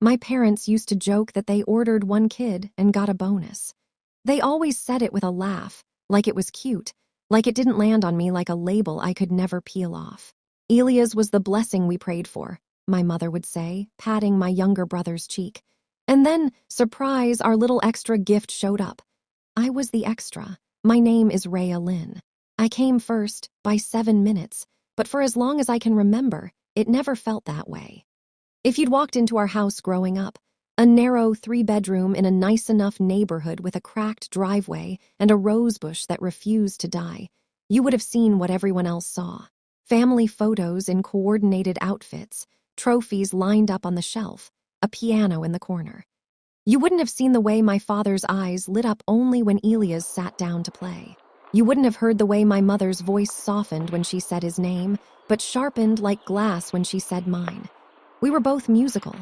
My parents used to joke that they ordered one kid and got a bonus. They always said it with a laugh, like it was cute, like it didn't land on me like a label I could never peel off. Elias was the blessing we prayed for, my mother would say, patting my younger brother's cheek. And then, surprise, our little extra gift showed up. I was the extra. My name is Rhea Lynn. I came first, by 7 minutes, but for as long as I can remember, it never felt that way. If you'd walked into our house growing up, a narrow 3-bedroom in a nice enough neighborhood with a cracked driveway and a rosebush that refused to die, you would have seen what everyone else saw. Family photos in coordinated outfits, trophies lined up on the shelf, a piano in the corner. You wouldn't have seen the way my father's eyes lit up only when Elias sat down to play. You wouldn't have heard the way my mother's voice softened when she said his name, but sharpened like glass when she said mine. We were both musical.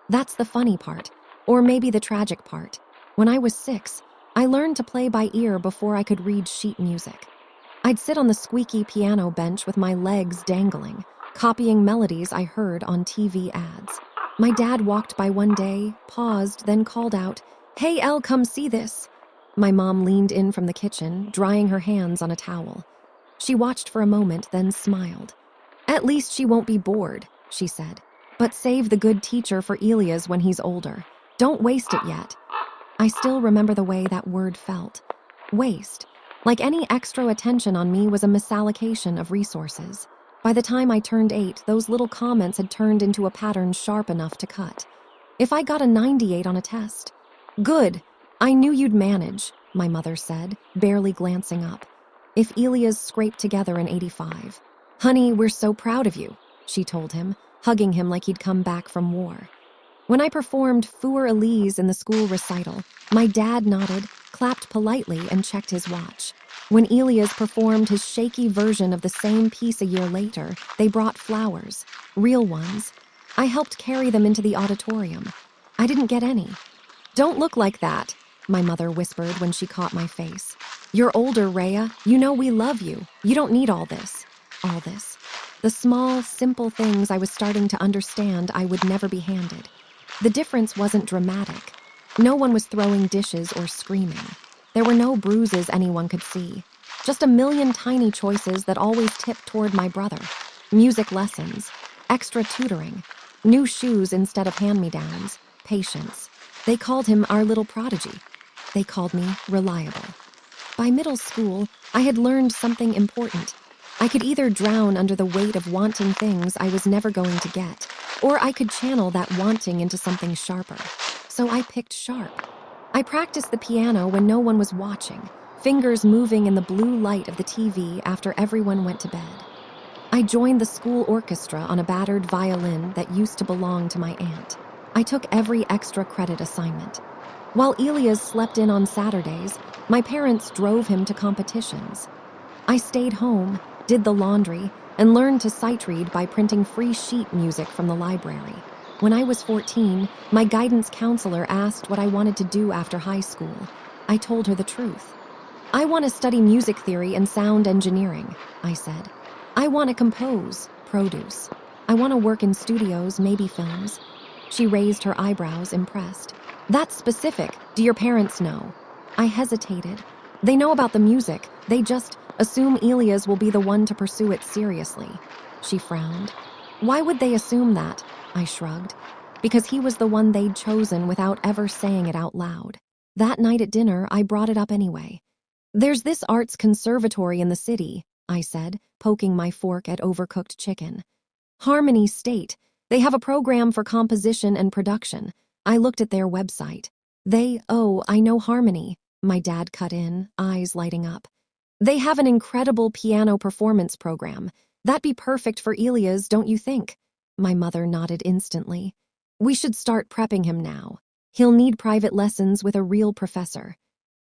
That's the funny part, or maybe the tragic part. When I was 6, I learned to play by ear before I could read sheet music. I'd sit on the squeaky piano bench with my legs dangling, copying melodies I heard on TV ads. My dad walked by one day, paused, then called out, "Hey, Elle, come see this." My mom leaned in from the kitchen, drying her hands on a towel. She watched for a moment, then smiled. "At least she won't be bored," she said. "But save the good teacher for Elias when he's older. Don't waste it yet." I still remember the way that word felt. Waste. Like any extra attention on me was a misallocation of resources. By the time I turned 8, those little comments had turned into a pattern sharp enough to cut. If I got a 98 on a test, "Good. I knew you'd manage," my mother said, barely glancing up. If Elias scraped together an 85. "Honey, we're so proud of you," she told him, hugging him like he'd come back from war. When I performed Für Elise in the school recital, my dad nodded, clapped politely, and checked his watch. When Elias performed his shaky version of the same piece a year later, they brought flowers, real ones. I helped carry them into the auditorium. I didn't get any. "Don't look like that," my mother whispered when she caught my face. "You're older, Rhea. You know we love you. You don't need all this." All this. The small, simple things I was starting to understand I would never be handed. The difference wasn't dramatic. No one was throwing dishes or screaming. There were no bruises anyone could see. Just a million tiny choices that always tipped toward my brother. Music lessons, extra tutoring, new shoes instead of hand-me-downs, patience. They called him our little prodigy. They called me reliable. By middle school, I had learned something important. I could either drown under the weight of wanting things I was never going to get, or I could channel that wanting into something sharper. So I picked sharp. I practiced the piano when no one was watching, fingers moving in the blue light of the TV after everyone went to bed. I joined the school orchestra on a battered violin that used to belong to my aunt. I took every extra credit assignment. While Elias slept in on Saturdays, my parents drove him to competitions. I stayed home, did the laundry, and learned to sight read by printing free sheet music from the library. When I was 14, my guidance counselor asked what I wanted to do after high school. I told her the truth. "I want to study music theory and sound engineering," I said. "I want to compose, produce. I want to work in studios, maybe films." She raised her eyebrows, impressed. "That's specific. Do your parents know?" I hesitated. "They know about the music. They just assume Elias will be the one to pursue it seriously." She frowned. "Why would they assume that?" I shrugged. "Because he was the one they'd chosen without ever saying it out loud." That night at dinner, I brought it up anyway. "There's this arts conservatory in the city," I said, poking my fork at overcooked chicken. "Harmony State. They have a program for composition and production." I looked at their website. "Oh, I know Harmony," my dad cut in, eyes lighting up. "They have an incredible piano performance program. That'd be perfect for Elias, don't you think?" My mother nodded instantly. "We should start prepping him now. He'll need private lessons with a real professor."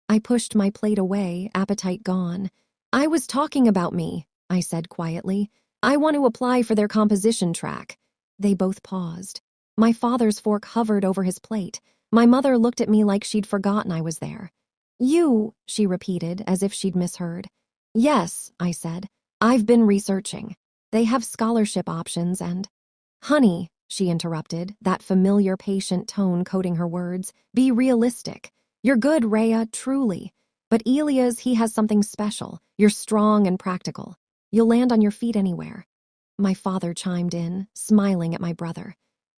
I pushed my plate away, appetite gone. "I was talking about me," I said quietly. "I want to apply for their composition track." They both paused. My father's fork hovered over his plate. My mother looked at me like she'd forgotten I was there. "You," she repeated, as if she'd misheard. "Yes," I said. "I've been researching. They have scholarship options and—" "Honey," she interrupted, that familiar patient tone coating her words. Be realistic. You're good, Rhea, truly. But Elias, he has something special. You're strong and practical. You'll land on your feet anywhere. My father chimed in, smiling at my brother.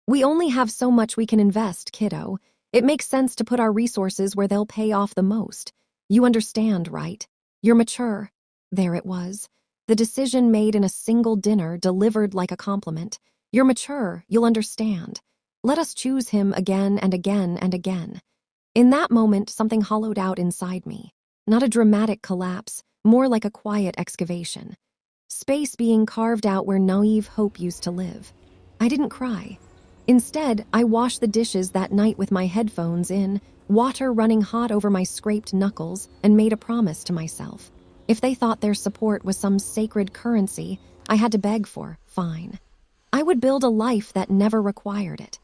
We only have so much we can invest, kiddo. It makes sense to put our resources where they'll pay off the most. You understand, right? You're mature. There it was. The decision made in a single dinner, delivered like a compliment. You're mature, you'll understand. Let us choose him again and again and again. In that moment, something hollowed out inside me. Not a dramatic collapse, more like a quiet excavation. Space being carved out where naive hope used to live. I didn't cry. Instead, I washed the dishes that night with my headphones in, water running hot over my scraped knuckles, and made a promise to myself. If they thought their support was some sacred currency I had to beg for, fine. I would build a life that never required it.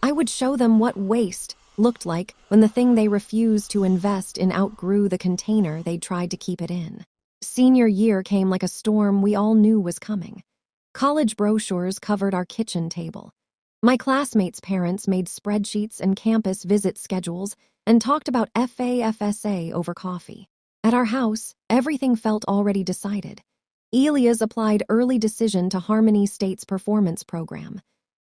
I would show them what waste looked like when the thing they refused to invest in outgrew the container they'd tried to keep it in. Senior year came like a storm we all knew was coming. College brochures covered our kitchen table. My classmates' parents made spreadsheets and campus visit schedules and talked about FAFSA over coffee. At our house, everything felt already decided. Elias applied early decision to Harmony State's performance program.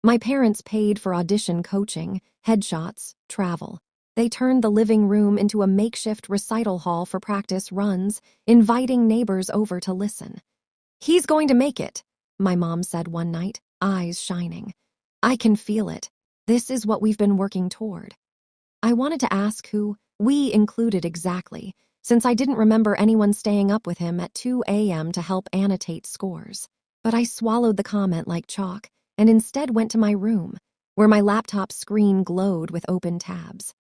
My parents paid for audition coaching, headshots, travel. They turned the living room into a makeshift recital hall for practice runs, inviting neighbors over to listen. He's going to make it, my mom said one night, eyes shining. I can feel it. This is what we've been working toward. I wanted to ask who we included exactly, since I didn't remember anyone staying up with him at 2 a.m. to help annotate scores. But I swallowed the comment like chalk and instead went to my room, where my laptop screen glowed with open tabs.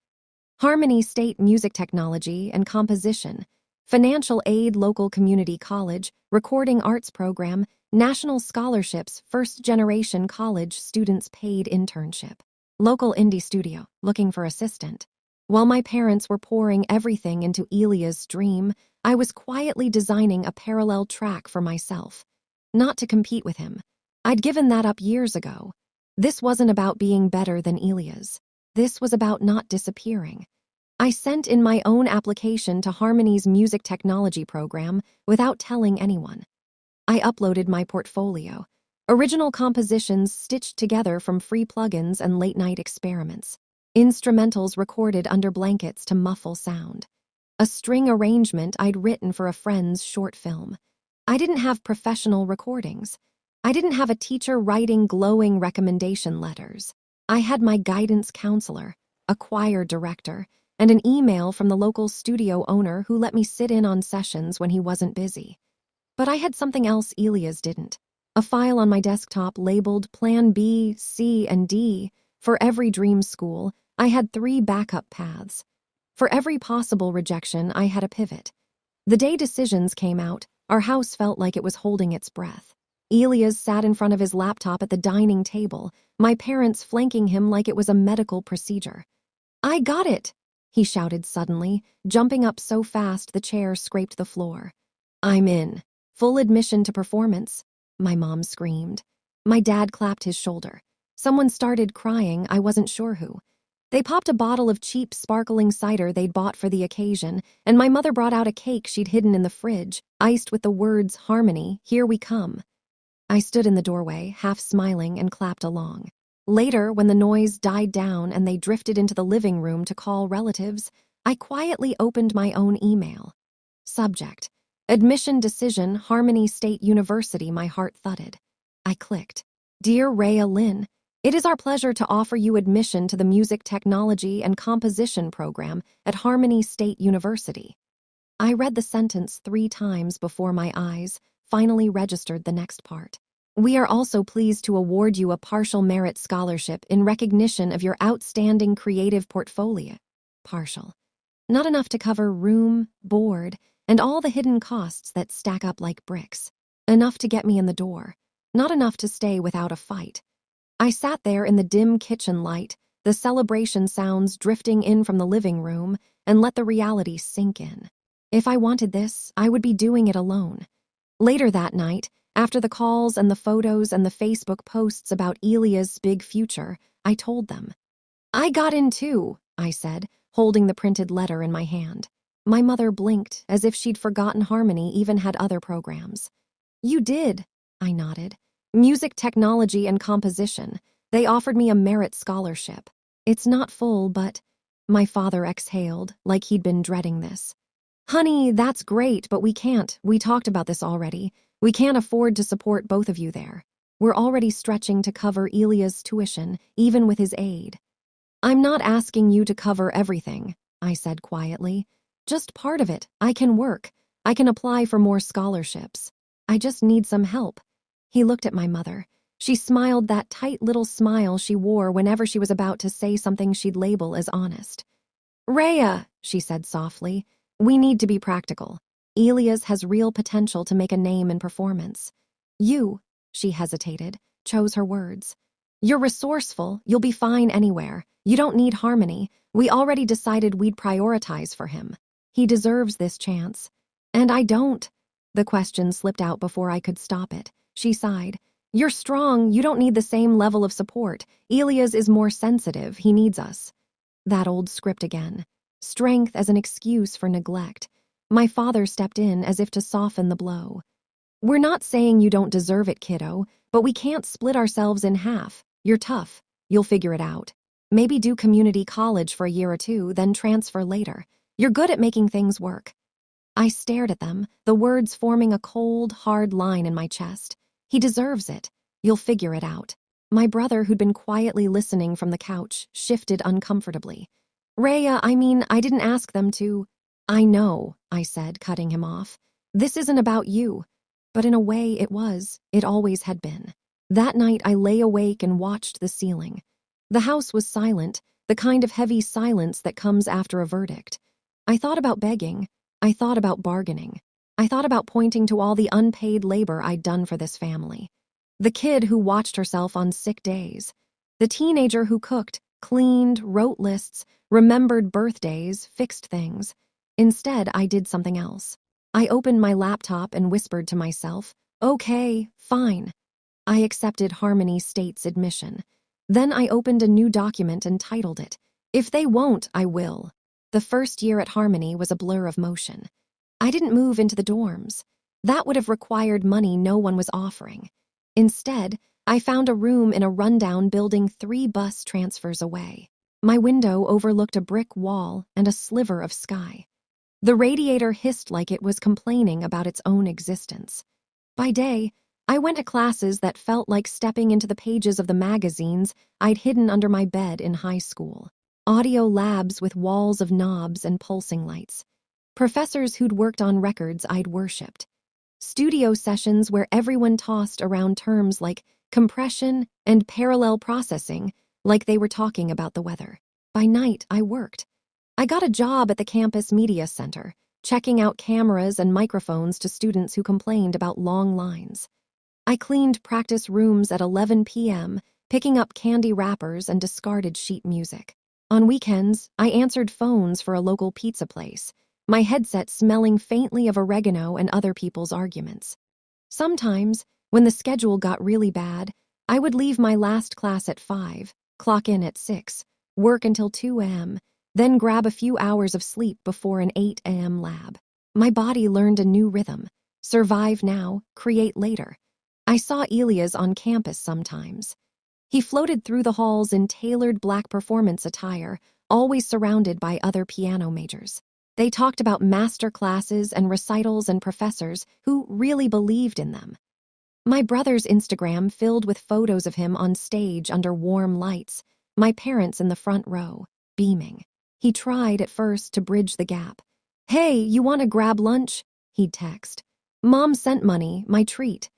Harmony State Music Technology and Composition, Financial Aid Local Community College, Recording Arts Program, National Scholarships, First Generation College Students Paid Internship. Local indie studio, looking for assistant. While my parents were pouring everything into Elia's dream, I was quietly designing a parallel track for myself. Not to compete with him. I'd given that up years ago. This wasn't about being better than Elias. This was about not disappearing. I sent in my own application to Harmony's music technology program without telling anyone. I uploaded my portfolio, original compositions stitched together from free plugins and late-night experiments, instrumentals recorded under blankets to muffle sound, a string arrangement I'd written for a friend's short film. I didn't have professional recordings. I didn't have a teacher writing glowing recommendation letters. I had my guidance counselor, a choir director, and an email from the local studio owner who let me sit in on sessions when he wasn't busy. But I had something else Elias didn't. A file on my desktop labeled Plan B, C, and D. For every dream school, I had 3 backup paths. For every possible rejection, I had a pivot. The day decisions came out, our house felt like it was holding its breath. Elias sat in front of his laptop at the dining table, my parents flanking him like it was a medical procedure. I got it, he shouted suddenly, jumping up so fast the chair scraped the floor. I'm in. Full admission to performance, my mom screamed. My dad clapped his shoulder. Someone started crying, I wasn't sure who. They popped a bottle of cheap sparkling cider they'd bought for the occasion, and my mother brought out a cake she'd hidden in the fridge, iced with the words, Harmony, here we come. I stood in the doorway, half smiling, and clapped along. Later, when the noise died down and they drifted into the living room to call relatives, I quietly opened my own email. Subject: Admission decision, Harmony State University. My heart thudded. I clicked. Dear Rhea Lynn, it is our pleasure to offer you admission to the Music Technology and Composition program at Harmony State University. I read the sentence 3 times before my eyes finally registered the next part. We are also pleased to award you a partial merit scholarship in recognition of your outstanding creative portfolio. Partial. Not enough to cover room, board, and all the hidden costs that stack up like bricks. Enough to get me in the door. Not enough to stay without a fight. I sat there in the dim kitchen light, the celebration sounds drifting in from the living room, and let the reality sink in. If I wanted this, I would be doing it alone. Later that night, After the calls and the photos and the Facebook posts about Elia's big future, I told them. I got in too, I said, holding the printed letter in my hand. My mother blinked, as if she'd forgotten Harmony even had other programs. You did, I nodded. Music technology and composition. They offered me a merit scholarship. It's not full, but… My father exhaled, like he'd been dreading this. Honey, that's great, but we can't. We talked about this already. We can't afford to support both of you there. We're already stretching to cover Elia's tuition, even with his aid. I'm not asking you to cover everything, I said quietly. Just part of it. I can work. I can apply for more scholarships. I just need some help. He looked at my mother. She smiled that tight little smile she wore whenever she was about to say something she'd label as honest. Rhea, she said softly, we need to be practical. Elias has real potential to make a name in performance. You, she hesitated, chose her words. You're resourceful, you'll be fine anywhere. You don't need Harmony. We already decided we'd prioritize for him. He deserves this chance. And I don't. The question slipped out before I could stop it. She sighed. You're strong, you don't need the same level of support. Elias is more sensitive, he needs us. That old script again. Strength as an excuse for neglect. My father stepped in as if to soften the blow. We're not saying you don't deserve it, kiddo, but we can't split ourselves in half. You're tough. You'll figure it out. Maybe do community college for a year or two, then transfer later. You're good at making things work. I stared at them, the words forming a cold, hard line in my chest. He deserves it. You'll figure it out. My brother, who'd been quietly listening from the couch, shifted uncomfortably. Rhea, I didn't ask them to. I know, I said, cutting him off. This isn't about you. But in a way, it was. It always had been. That night, I lay awake and watched the ceiling. The house was silent, the kind of heavy silence that comes after a verdict. I thought about begging. I thought about bargaining. I thought about pointing to all the unpaid labor I'd done for this family. The kid who watched herself on sick days. The teenager who cooked, cleaned, wrote lists, remembered birthdays, fixed things. Instead, I did something else. I opened my laptop and whispered to myself, okay, fine. I accepted Harmony State's admission. Then I opened a new document and titled it, If They Won't, I Will. The first year at Harmony was a blur of motion. I didn't move into the dorms. That would have required money no one was offering. Instead, I found a room in a rundown building 3 bus transfers away. My window overlooked a brick wall and a sliver of sky. The radiator hissed like it was complaining about its own existence. By day, I went to classes that felt like stepping into the pages of the magazines I'd hidden under my bed in high school. Audio labs with walls of knobs and pulsing lights. Professors who'd worked on records I'd worshipped. Studio sessions where everyone tossed around terms like compression and parallel processing like they were talking about the weather. By night, I worked. I got a job at the campus media center, checking out cameras and microphones to students who complained about long lines. I cleaned practice rooms at 11 p.m., picking up candy wrappers and discarded sheet music. On weekends, I answered phones for a local pizza place, my headset smelling faintly of oregano and other people's arguments. Sometimes, when the schedule got really bad, I would leave my last class at 5, clock in at 6, work until 2 a.m., then grab a few hours of sleep before an 8 a.m. lab. My body learned a new rhythm. Survive now, create later. I saw Elias on campus sometimes. He floated through the halls in tailored black performance attire, always surrounded by other piano majors. They talked about master classes and recitals and professors who really believed in them. My brother's Instagram filled with photos of him on stage under warm lights, my parents in the front row, beaming. He tried at first to bridge the gap. Hey, you want to grab lunch? He'd text. Mom sent money, my treat.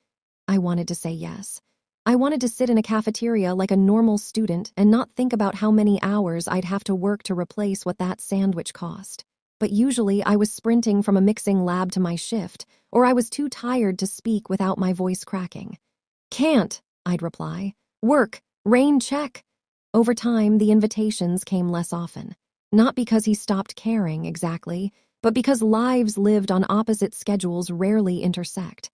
I wanted to say yes. I wanted to sit in a cafeteria like a normal student and not think about how many hours I'd have to work to replace what that sandwich cost. But usually I was sprinting from a mixing lab to my shift, or I was too tired to speak without my voice cracking. Can't, I'd reply. Work, rain check. Over time, the invitations came less often. Not because he stopped caring, exactly, but because lives lived on opposite schedules rarely intersect.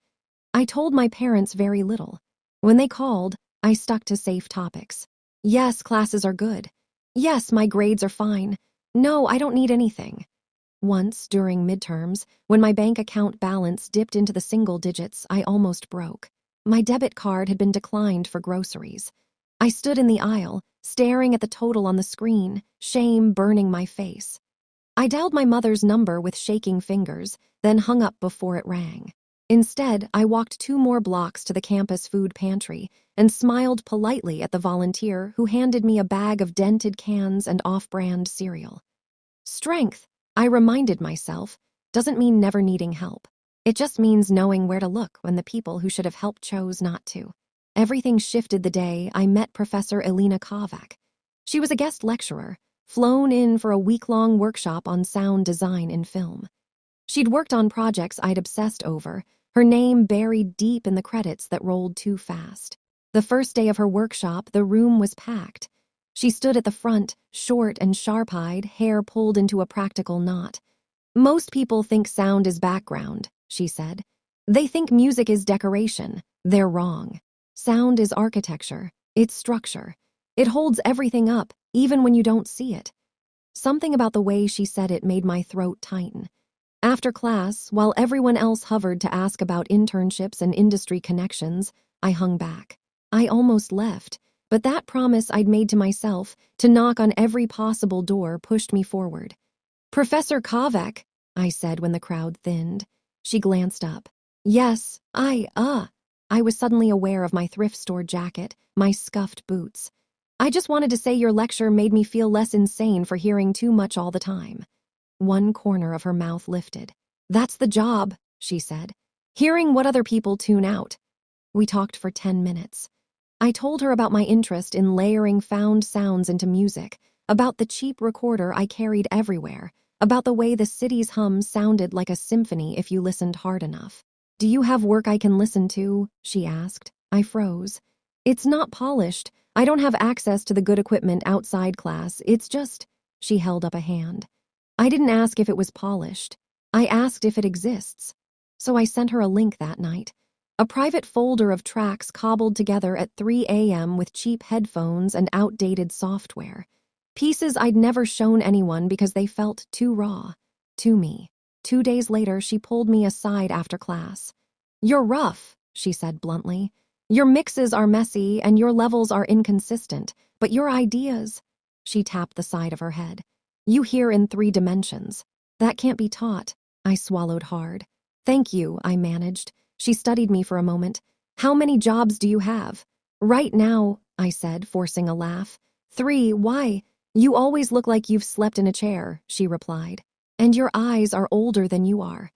I told my parents very little. When they called, I stuck to safe topics. Yes, classes are good. Yes, my grades are fine. No, I don't need anything. Once, during midterms, when my bank account balance dipped into the single digits, I almost broke. My debit card had been declined for groceries. I stood in the aisle, staring at the total on the screen, shame burning my face. I dialed my mother's number with shaking fingers, then hung up before it rang. Instead, I walked 2 more blocks to the campus food pantry and smiled politely at the volunteer who handed me a bag of dented cans and off-brand cereal. Strength, I reminded myself, doesn't mean never needing help. It just means knowing where to look when the people who should have helped chose not to. Everything shifted the day I met Professor Elena Kovac. She was a guest lecturer, flown in for a week-long workshop on sound design in film. She'd worked on projects I'd obsessed over, her name buried deep in the credits that rolled too fast. The first day of her workshop, the room was packed. She stood at the front, short and sharp-eyed, hair pulled into a practical knot. Most people think sound is background, she said. They think music is decoration. They're wrong. Sound is architecture. It's structure. It holds everything up, even when you don't see it. Something about the way she said it made my throat tighten. After class, while everyone else hovered to ask about internships and industry connections, I hung back. I almost left, but that promise I'd made to myself to knock on every possible door pushed me forward. Professor Kovac, I said when the crowd thinned. She glanced up. Yes, I was suddenly aware of my thrift store jacket, my scuffed boots. I just wanted to say your lecture made me feel less insane for hearing too much all the time. One corner of her mouth lifted. That's the job, she said. Hearing what other people tune out. We talked for 10 minutes. I told her about my interest in layering found sounds into music, about the cheap recorder I carried everywhere, about the way the city's hum sounded like a symphony if you listened hard enough. Do you have work I can listen to? She asked. I froze. It's not polished. I don't have access to the good equipment outside class. It's just... She held up a hand. I didn't ask if it was polished. I asked if it exists. So I sent her a link that night. A private folder of tracks cobbled together at 3 a.m. with cheap headphones and outdated software. Pieces I'd never shown anyone because they felt too raw. To me. 2 days later, she pulled me aside after class. You're rough, she said bluntly. Your mixes are messy and your levels are inconsistent, but your ideas... She tapped the side of her head. You hear in 3 dimensions. That can't be taught. I swallowed hard. Thank you, I managed. She studied me for a moment. How many jobs do you have? Right now, I said, forcing a laugh. 3, why? You always look like you've slept in a chair, she replied. And your eyes are older than you are.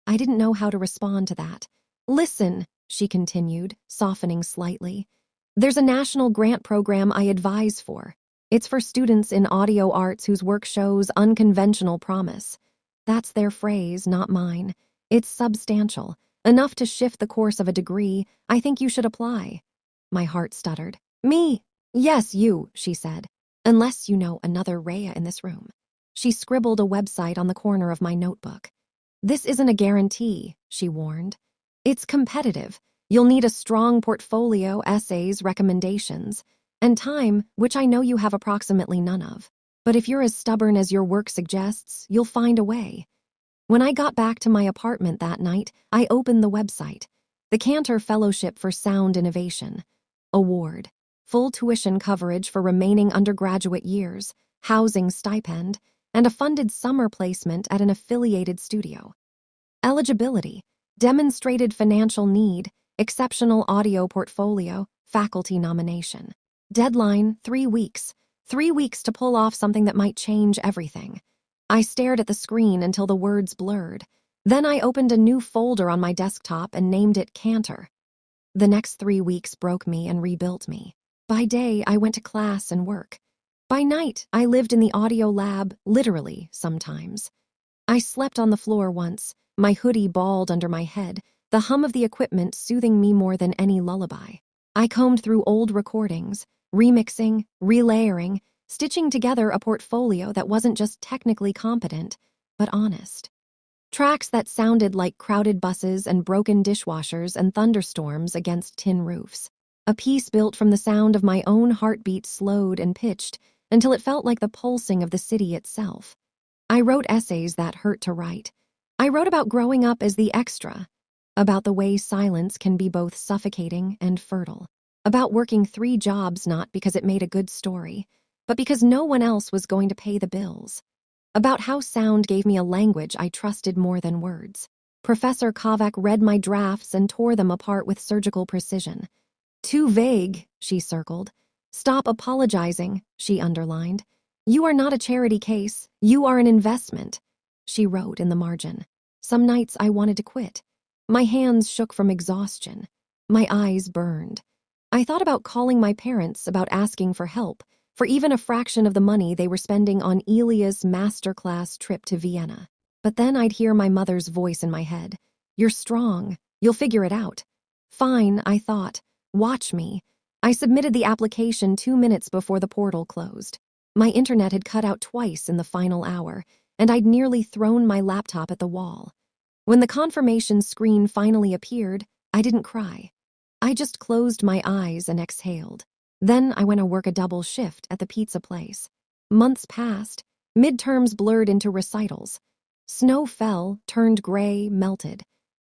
I didn't know how to respond to that. Listen, she continued, softening slightly. There's a national grant program I advise for. It's for students in audio arts whose work shows unconventional promise. That's their phrase, not mine. It's substantial, enough to shift the course of a degree. I think you should apply. My heart stuttered. Me? Yes, you, she said. Unless you know another Rhea in this room. She scribbled a website on the corner of my notebook. This isn't a guarantee, she warned. It's competitive. You'll need a strong portfolio, essays, recommendations, and time, which I know you have approximately none of. But if you're as stubborn as your work suggests, you'll find a way. When I got back to my apartment that night, I opened the website. The Cantor Fellowship for Sound Innovation. Award. Full tuition coverage for remaining undergraduate years, housing stipend, and a funded summer placement at an affiliated studio. Eligibility. Demonstrated financial need, exceptional audio portfolio, faculty nomination. Deadline, 3 weeks. 3 weeks to pull off something that might change everything. I stared at the screen until the words blurred. Then I opened a new folder on my desktop and named it Cantor. The next 3 weeks broke me and rebuilt me. By day, I went to class and work. By night, I lived in the audio lab, literally, sometimes. I slept on the floor once, my hoodie balled under my head, the hum of the equipment soothing me more than any lullaby. I combed through old recordings, remixing, relayering, stitching together a portfolio that wasn't just technically competent, but honest. Tracks that sounded like crowded buses and broken dishwashers and thunderstorms against tin roofs. A piece built from the sound of my own heartbeat slowed and pitched until it felt like the pulsing of the city itself. I wrote essays that hurt to write. I wrote about growing up as the extra, about the way silence can be both suffocating and fertile, about working 3 jobs not because it made a good story, but because no one else was going to pay the bills, about how sound gave me a language I trusted more than words. Professor Kovac read my drafts and tore them apart with surgical precision. "Too vague," she circled. "Stop apologizing," she underlined. "You are not a charity case. You are an investment," she wrote in the margin. Some nights I wanted to quit. My hands shook from exhaustion. My eyes burned. I thought about calling my parents, about asking for help, for even a fraction of the money they were spending on Elia's masterclass trip to Vienna. But then I'd hear my mother's voice in my head. "You're strong. You'll figure it out." Fine, I thought. Watch me. I submitted the application 2 minutes before the portal closed. My internet had cut out twice in the final hour, and I'd nearly thrown my laptop at the wall. When the confirmation screen finally appeared, I didn't cry. I just closed my eyes and exhaled. Then I went to work a double shift at the pizza place. Months passed. Midterms blurred into recitals. Snow fell, turned gray, melted.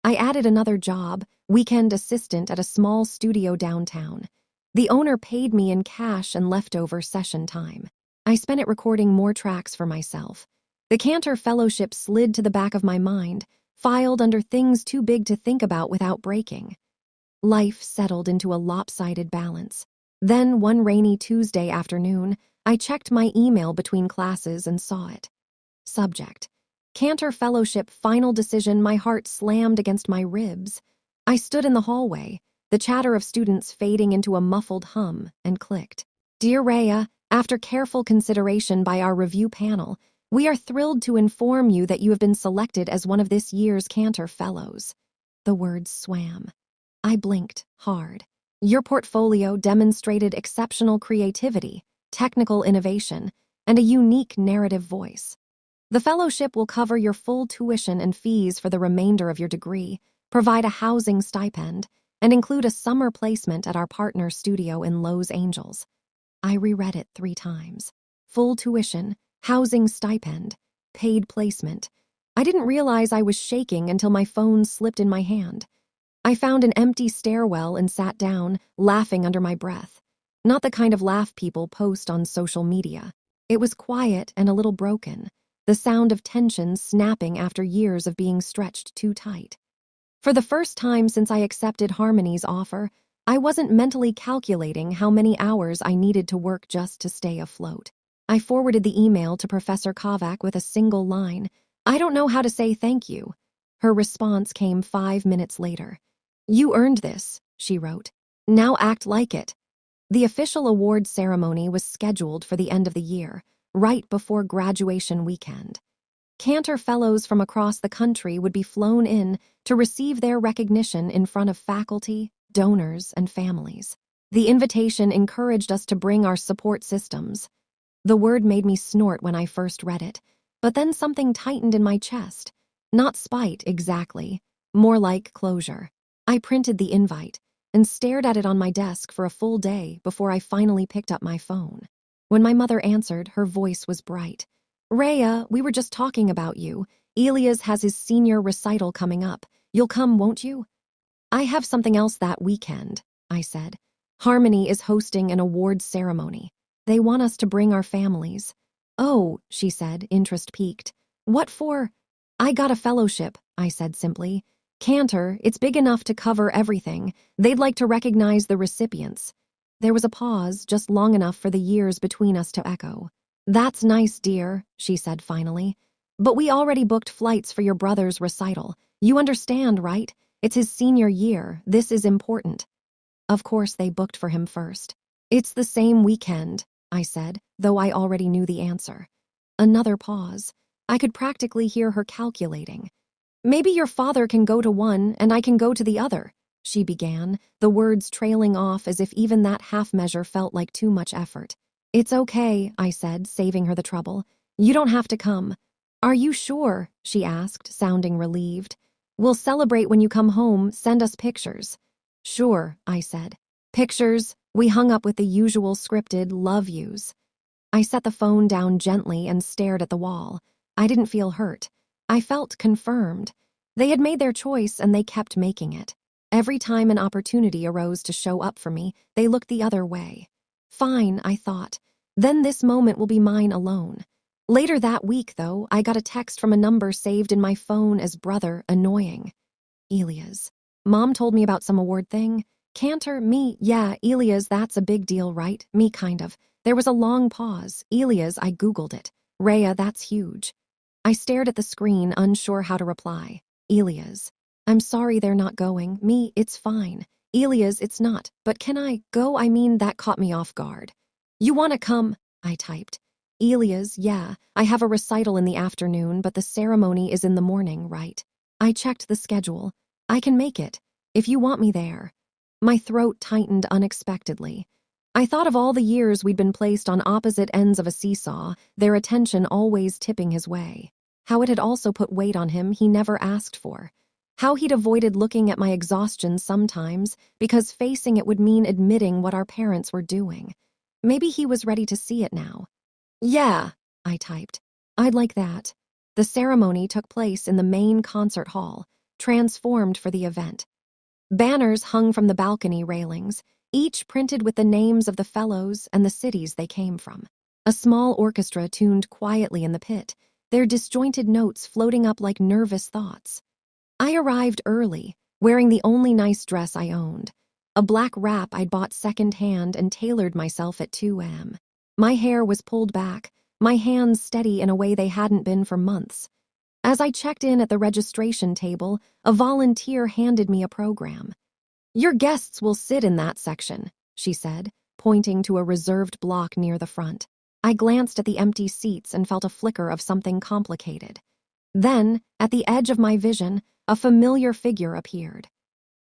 I added another job, weekend assistant at a small studio downtown. The owner paid me in cash and leftover session time. I spent it recording more tracks for myself. The Cantor Fellowship slid to the back of my mind, filed under things too big to think about without breaking. Life settled into a lopsided balance. Then, one rainy Tuesday afternoon, I checked my email between classes and saw it. Subject: Cantor Fellowship final decision. My heart slammed against my ribs. I stood in the hallway, the chatter of students fading into a muffled hum, and clicked. "Dear Rhea, after careful consideration by our review panel, we are thrilled to inform you that you have been selected as one of this year's Cantor Fellows." The words swam. I blinked hard. "Your portfolio demonstrated exceptional creativity, technical innovation, and a unique narrative voice. The fellowship will cover your full tuition and fees for the remainder of your degree, provide a housing stipend, and include a summer placement at our partner studio in Los Angeles." I reread it 3 times. Full tuition, housing stipend, paid placement. I didn't realize I was shaking until my phone slipped in my hand. I found an empty stairwell and sat down, laughing under my breath. Not the kind of laugh people post on social media. It was quiet and a little broken, the sound of tension snapping after years of being stretched too tight. For the first time since I accepted Harmony's offer, I wasn't mentally calculating how many hours I needed to work just to stay afloat. I forwarded the email to Professor Kovac with a single line: "I don't know how to say thank you." Her response came 5 minutes later. "You earned this," she wrote. "Now act like it." The official award ceremony was scheduled for the end of the year, right before graduation weekend. Cantor Fellows from across the country would be flown in to receive their recognition in front of faculty, donors, and families. The invitation encouraged us to bring our support systems. The word made me snort when I first read it, but then something tightened in my chest. Not spite, exactly, more like closure. I printed the invite and stared at it on my desk for a full day before I finally picked up my phone. When my mother answered, her voice was bright. "Rhea, we were just talking about you. Elias has his senior recital coming up. You'll come, won't you?" "I have something else that weekend," I said. "Harmony is hosting an awards ceremony. They want us to bring our families." "Oh," she said, interest piqued. "What for?" "I got a fellowship," I said simply. "Cantor, it's big enough to cover everything. They'd like to recognize the recipients." There was a pause, just long enough for the years between us to echo. "That's nice, dear," she said finally. "But we already booked flights for your brother's recital. You understand, right? It's his senior year. This is important." Of course they booked for him first. "It's the same weekend," I said, though I already knew the answer. Another pause. I could practically hear her calculating. "Maybe your father can go to one and I can go to the other," she began, the words trailing off as if even that half measure felt like too much effort. "It's okay," I said, saving her the trouble. "You don't have to come." "Are you sure?" she asked, sounding relieved. "We'll celebrate when you come home. Send us pictures." "Sure," I said. "Pictures." We hung up with the usual scripted love yous. I set the phone down gently and stared at the wall. I didn't feel hurt. I felt confirmed. They had made their choice and they kept making it. Every time an opportunity arose to show up for me, they looked the other way. Fine, I thought. Then this moment will be mine alone. Later that week, though, I got a text from a number saved in my phone as brother, annoying. Elias. Mom told me about some award thing. Cantor, me, yeah, Elias, that's a big deal, right? Me, kind of. There was a long pause. Elias, I Googled it. Rhea, that's huge. I stared at the screen, unsure how to reply. Elias. I'm sorry they're not going. Me, it's fine. Elias, it's not. But can I go? I mean, that caught me off guard. You want to come? I typed. Elias, yeah, I have a recital in the afternoon, but the ceremony is in the morning, right? I checked the schedule. I can make it, if you want me there. My throat tightened unexpectedly. I thought of all the years we'd been placed on opposite ends of a seesaw, their attention always tipping his way. How it had also put weight on him he never asked for. How he'd avoided looking at my exhaustion sometimes, because facing it would mean admitting what our parents were doing. Maybe he was ready to see it now. Yeah, I typed. I'd like that. The ceremony took place in the main concert hall, transformed for the event. Banners hung from the balcony railings, each printed with the names of the fellows and the cities they came from. A small orchestra tuned quietly in the pit, their disjointed notes floating up like nervous thoughts. I arrived early, wearing the only nice dress I owned, a black wrap I'd bought secondhand and tailored myself at 2 a.m. My hair was pulled back, my hands steady in a way they hadn't been for months. As I checked in at the registration table, a volunteer handed me a program. Your guests will sit in that section, she said, pointing to a reserved block near the front. I glanced at the empty seats and felt a flicker of something complicated. Then, at the edge of my vision, a familiar figure appeared.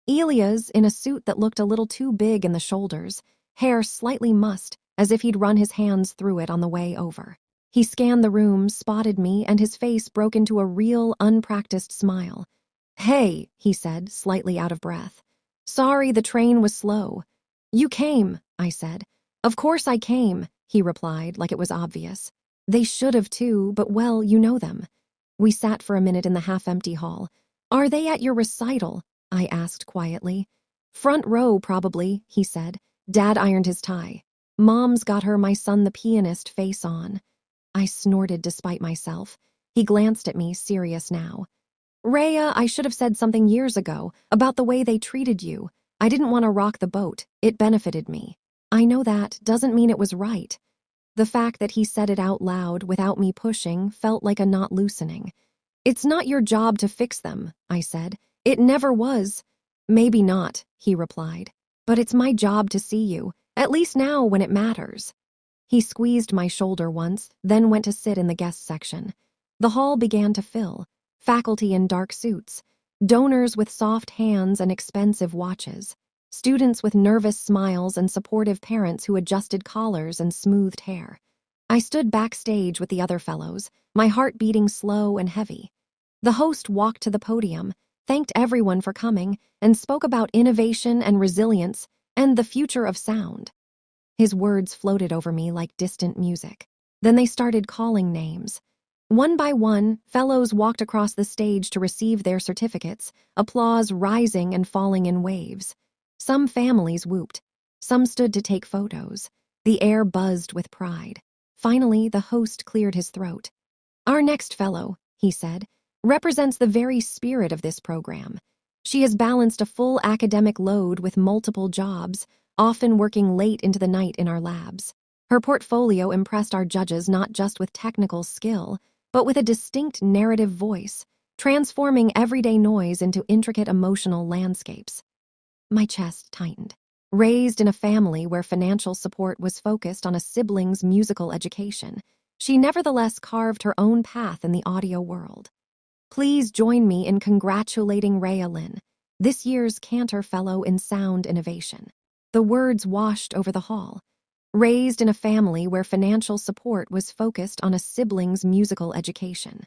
Elias, in a suit that looked a little too big in the shoulders, hair slightly mussed, as if he'd run his hands through it on the way over. He scanned the room, spotted me, and his face broke into a real, unpracticed smile. Hey, he said, slightly out of breath. Sorry, the train was slow. You came, I said. Of course I came, he replied, like it was obvious. They should have too, but well, you know them. We sat for a minute in the half-empty hall. Are they at your recital? I asked quietly. Front row, probably, he said. Dad ironed his tie. Mom's got her my son the pianist face on. I snorted despite myself. He glanced at me, serious now. Rhea, I should have said something years ago about the way they treated you. I didn't want to rock the boat. It benefited me. I know that doesn't mean it was right. The fact that he said it out loud without me pushing felt like a knot loosening. It's not your job to fix them, I said. It never was. Maybe not, he replied. But it's my job to see you, at least now when it matters. He squeezed my shoulder once, then went to sit in the guest section. The hall began to fill, faculty in dark suits, donors with soft hands and expensive watches, students with nervous smiles and supportive parents who adjusted collars and smoothed hair. I stood backstage with the other fellows, my heart beating slow and heavy. The host walked to the podium, thanked everyone for coming, and spoke about innovation and resilience and the future of sound. His words floated over me like distant music. Then they started calling names. One by one, fellows walked across the stage to receive their certificates, applause rising and falling in waves. Some families whooped. Some stood to take photos. The air buzzed with pride. Finally, the host cleared his throat. Our next fellow, he said, represents the very spirit of this program. She has balanced a full academic load with multiple jobs, often working late into the night in our labs. Her portfolio impressed our judges not just with technical skill, but with a distinct narrative voice, transforming everyday noise into intricate emotional landscapes. My chest tightened. Raised in a family where financial support was focused on a sibling's musical education, she nevertheless carved her own path in the audio world. Please join me in congratulating Rhea Lynn, this year's Cantor Fellow in Sound Innovation. The words washed over the hall. Raised in a family where financial support was focused on a sibling's musical education.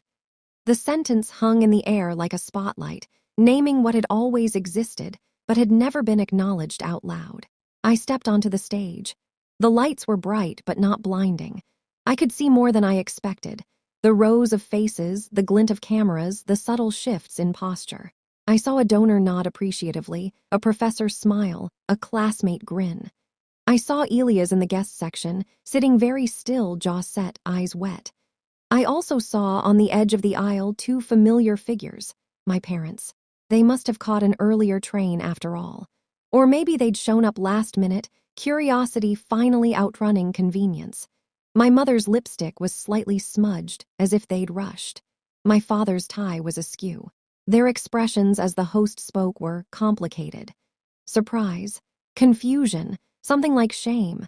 The sentence hung in the air like a spotlight, naming what had always existed but had never been acknowledged out loud. I stepped onto the stage. The lights were bright but not blinding. I could see more than I expected. The rows of faces, the glint of cameras, the subtle shifts in posture. I saw a donor nod appreciatively, a professor smile, a classmate grin. I saw Elias in the guest section, sitting very still, jaw set, eyes wet. I also saw on the edge of the aisle two familiar figures, my parents. They must have caught an earlier train after all. Or maybe they'd shown up last minute, curiosity finally outrunning convenience. My mother's lipstick was slightly smudged, as if they'd rushed. My father's tie was askew. Their expressions as the host spoke were complicated. Surprise, confusion, something like shame.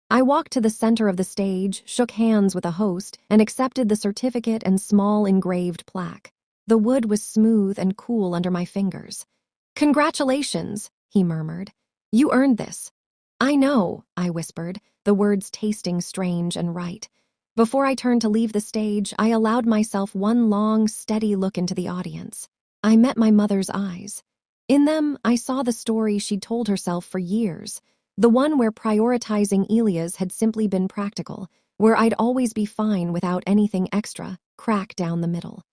I walked to the center of the stage, shook hands with a host, and accepted the certificate and small engraved plaque. The wood was smooth and cool under my fingers. "Congratulations," he murmured. "You earned this." "I know," I whispered, the words tasting strange and right. Before I turned to leave the stage, I allowed myself one long, steady look into the audience. I met my mother's eyes. In them, I saw the story she'd told herself for years. The one where prioritizing Elias had simply been practical, where I'd always be fine without anything extra, crack down the middle.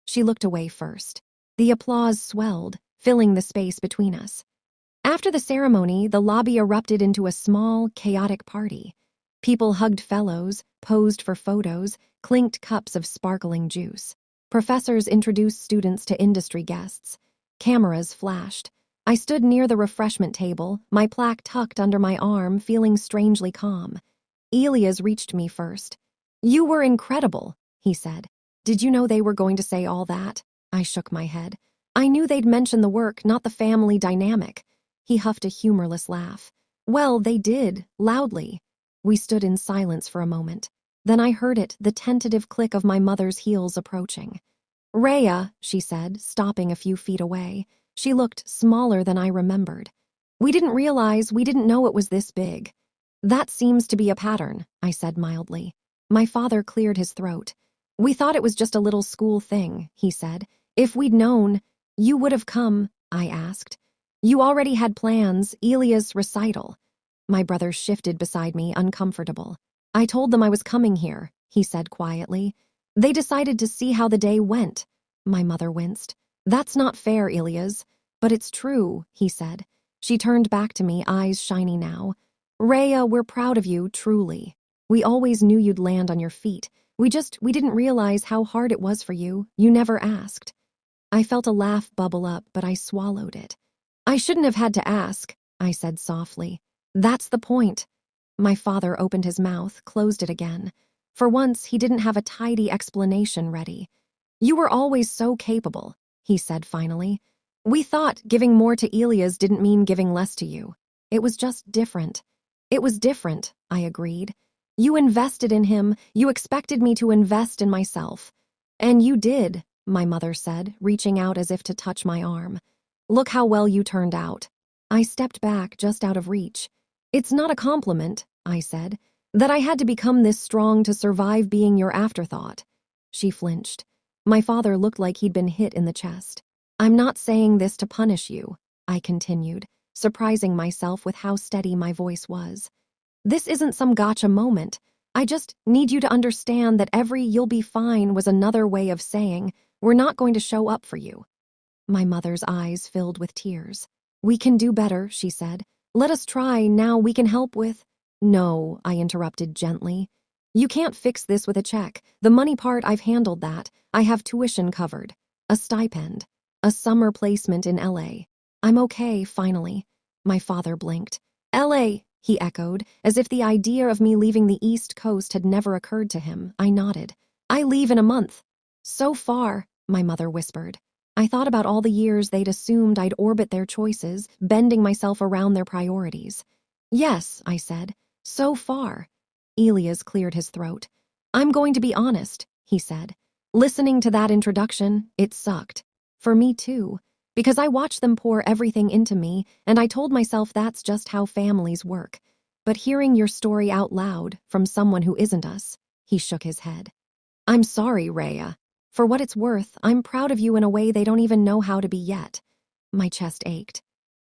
She looked away first. The applause swelled, filling the space between us. After the ceremony, the lobby erupted into a small, chaotic party. People hugged fellows, posed for photos, clinked cups of sparkling juice. Professors introduced students to industry guests. Cameras flashed. I stood near the refreshment table, my plaque tucked under my arm, feeling strangely calm. Elias reached me first. "You were incredible," he said. "Did you know they were going to say all that?" I shook my head. "I knew they'd mention the work, not the family dynamic." He huffed a humorless laugh. "Well, they did, loudly." We stood in silence for a moment. Then I heard it, the tentative click of my mother's heels approaching. "Rhea," she said, stopping a few feet away. She looked smaller than I remembered. We didn't know it was this big." "That seems to be a pattern," I said mildly. My father cleared his throat. "We thought it was just a little school thing," he said. "If we'd known, you would have come," I asked. "You already had plans, Elias' recital." My brother shifted beside me, uncomfortable. "I told them I was coming here," he said quietly. "They decided to see how the day went." My mother winced. "That's not fair, Elias." "But it's true," he said. She turned back to me, eyes shiny now. "Rhea, we're proud of you, truly. We always knew you'd land on your feet. We didn't realize how hard it was for you. You never asked." I felt a laugh bubble up, but I swallowed it. "I shouldn't have had to ask," I said softly. "That's the point." My father opened his mouth, closed it again. For once, he didn't have a tidy explanation ready. "You were always so capable," he said finally. "We thought giving more to Elias didn't mean giving less to you. It was just different." "It was different," I agreed. "You invested in him. You expected me to invest in myself." "And you did," my mother said, reaching out as if to touch my arm. "Look how well you turned out." I stepped back, just out of reach. "It's not a compliment," I said, "that I had to become this strong to survive being your afterthought." She flinched. My father looked like he'd been hit in the chest. "I'm not saying this to punish you," I continued, surprising myself with how steady my voice was. "This isn't some gotcha moment. I just need you to understand that every 'you'll be fine' was another way of saying, we're not going to show up for you." My mother's eyes filled with tears. "We can do better," she said. "Let us try, now we can help with—" "No," I interrupted gently. "You can't fix this with a check. The money part, I've handled that. I have tuition covered. A stipend. A summer placement in LA. I'm okay, finally." My father blinked. "LA," he echoed, as if the idea of me leaving the East Coast had never occurred to him. I nodded. "I leave in a month." "So far," my mother whispered. I thought about all the years they'd assumed I'd orbit their choices, bending myself around their priorities. "Yes," I said. "So far." Elias cleared his throat. "I'm going to be honest," he said. Listening to that introduction, it sucked. For me too. Because I watched them pour everything into me, and I told myself that's just how families work. But hearing your story out loud, from someone who isn't us, he shook his head. "I'm sorry, Rhea. For what it's worth, I'm proud of you in a way they don't even know how to be yet." My chest ached.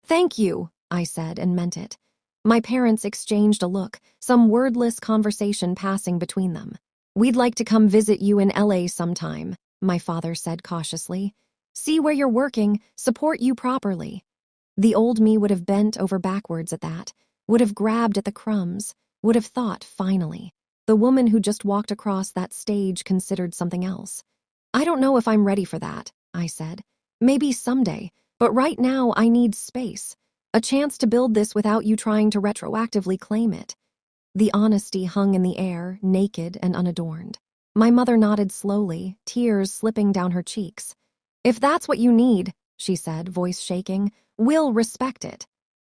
"Thank you," I said and meant it. My parents exchanged a look, some wordless conversation passing between them. "We'd like to come visit you in LA sometime," my father said cautiously. "See where you're working, support you properly." The old me would have bent over backwards at that, would have grabbed at the crumbs, would have thought, finally, the woman who just walked across that stage considered something else. "I don't know if I'm ready for that," I said. "Maybe someday, but right now I need space. A chance to build this without you trying to retroactively claim it." The honesty hung in the air, naked and unadorned. My mother nodded slowly, tears slipping down her cheeks. "If that's what you need," she said, voice shaking, "we'll respect it."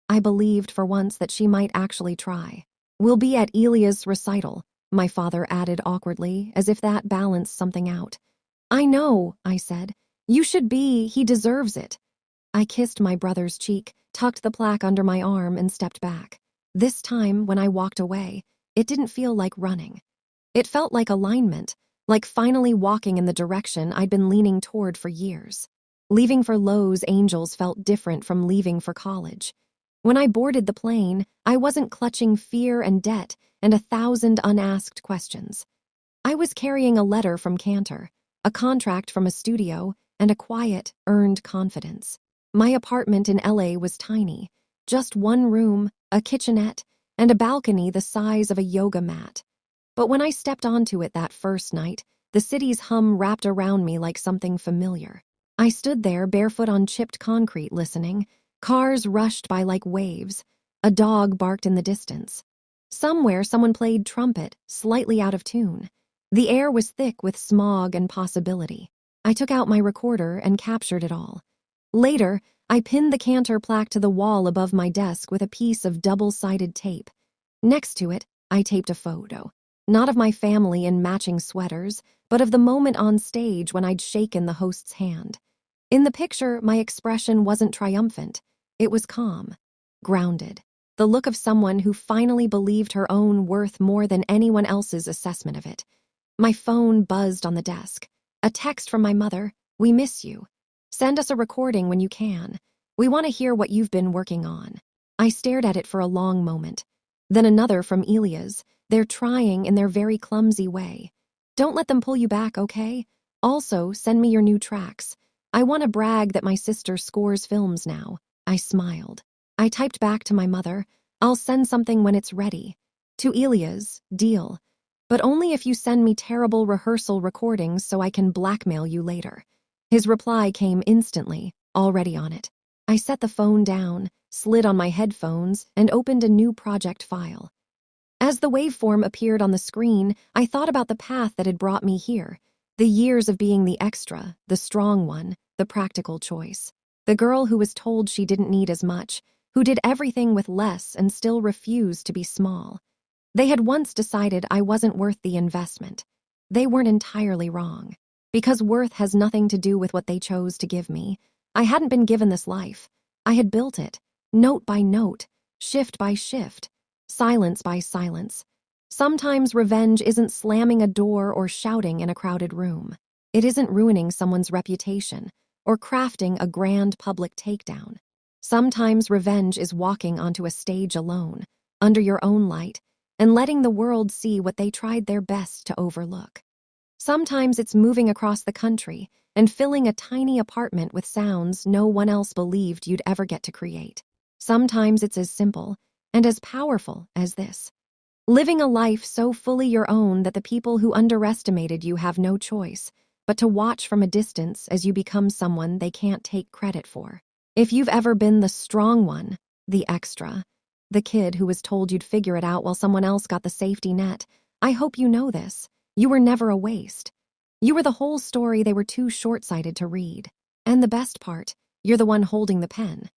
I believed for once that she might actually try. "We'll be at Elia's recital," my father added awkwardly, as if that balanced something out. "I know," I said. "You should be, he deserves it." I kissed my brother's cheek, tucked the plaque under my arm, and stepped back. This time, when I walked away, it didn't feel like running. It felt like alignment, like finally walking in the direction I'd been leaning toward for years. Leaving for Los Angeles felt different from leaving for college. When I boarded the plane, I wasn't clutching fear and debt and 1,000 unasked questions. I was carrying a letter from Cantor, a contract from a studio, and a quiet, earned confidence. My apartment in LA was tiny, just one room, a kitchenette, and a balcony the size of a yoga mat. But when I stepped onto it that first night, the city's hum wrapped around me like something familiar. I stood there barefoot on chipped concrete listening. Cars rushed by like waves. A dog barked in the distance. Somewhere someone played trumpet, slightly out of tune. The air was thick with smog and possibility. I took out my recorder and captured it all. Later, I pinned the Cantor plaque to the wall above my desk with a piece of double-sided tape. Next to it, I taped a photo. Not of my family in matching sweaters, but of the moment on stage when I'd shaken the host's hand. In the picture, my expression wasn't triumphant. It was calm, grounded. The look of someone who finally believed her own worth more than anyone else's assessment of it. My phone buzzed on the desk. A text from my mother. "We miss you. Send us a recording when you can. We want to hear what you've been working on." I stared at it for a long moment. Then another from Elia's. "They're trying in their very clumsy way. Don't let them pull you back, okay? Also, send me your new tracks. I want to brag that my sister scores films now." I smiled. I typed back to my mother. "I'll send something when it's ready." To Elia's, "Deal. But only if you send me terrible rehearsal recordings so I can blackmail you later." His reply came instantly, already on it. I set the phone down, slid on my headphones, and opened a new project file. As the waveform appeared on the screen, I thought about the path that had brought me here. The years of being the extra, the strong one, the practical choice. The girl who was told she didn't need as much, who did everything with less and still refused to be small. They had once decided I wasn't worth the investment. They weren't entirely wrong. Because worth has nothing to do with what they chose to give me. I hadn't been given this life. I had built it, note by note, shift by shift, silence by silence. Sometimes revenge isn't slamming a door or shouting in a crowded room. It isn't ruining someone's reputation or crafting a grand public takedown. Sometimes revenge is walking onto a stage alone, under your own light, and letting the world see what they tried their best to overlook. Sometimes it's moving across the country and filling a tiny apartment with sounds no one else believed you'd ever get to create. Sometimes it's as simple and as powerful as this. Living a life so fully your own that the people who underestimated you have no choice but to watch from a distance as you become someone they can't take credit for. If you've ever been the strong one, the extra, the kid who was told you'd figure it out while someone else got the safety net, I hope you know this. You were never a waste. You were the whole story they were too short-sighted to read. And the best part, you're the one holding the pen.